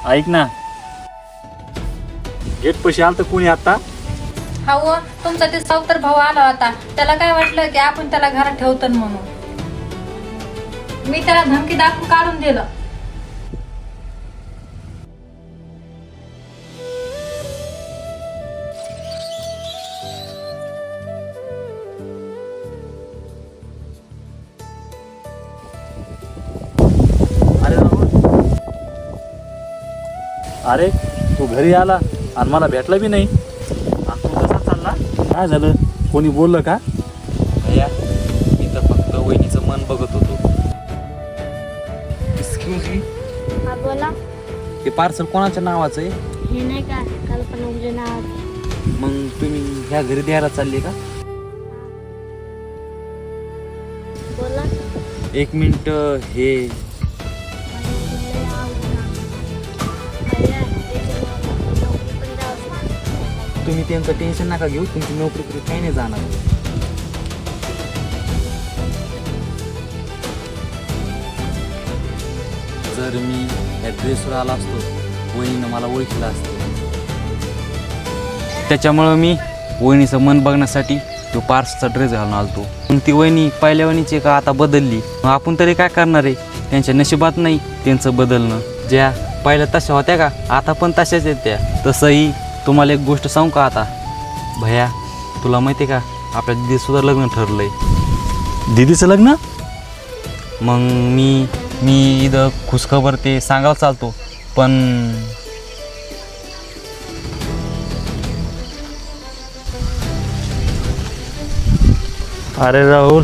ऐक ना, गेट पशी आलं तर कोणी आता? हो, तुमचा ते सावतर भाऊ आला होता. त्याला काय वाटलं की आपण त्याला घरात ठेवतो म्हणून. मी त्याला धमकी दाखवून काढून दिलं. अरे राहुल, अरे तू घरी आला आणि मला भेटला बी नाही. आणि तू कसा चालला? काय झालं? कोणी बोललं का? भैया, मी तर फक्त वहिनीचं मन बघत होतो. एक्सक्यूज मी, हा बोला. हे पार्सल कोणाच्या नावाचं आहे? हे नाही का कल्पना उमरे नावाची. मग तुम्ही ह्या घरी द्यायला चालले का? बोला. एक मिनिट. हे तुम्ही त्यांचं टेन्शन नका घेऊ, तुमची नोकरी काही नाही जाणार. जर मी या ड्रेसवर आला असतो, वहिनीनं मला ओळखलं असतं. त्याच्यामुळं मी वहिनीचं मन बघण्यासाठी तो पार्सचा ड्रेस घालून आलतो. पण ती वहिनी पहिल्या वहिनीची का आता बदलली. मग आपण तरी काय करणार आहे? त्यांच्या नशिबात नाही त्यांचं बदलणं. ज्या पहिल्या तशा होत्या का, आता पण तशाच आहेत त्या. तसंही तुम्हाला एक गोष्ट सांगू का आता? भैया, तुला माहिती आहे का, आपल्या दिदीसुद्धा लग्न ठरलं आहे. दीदीचं लग्न? मग मी इथं खुशखबर ते सांगायला चालतो, पण अरे राहुल,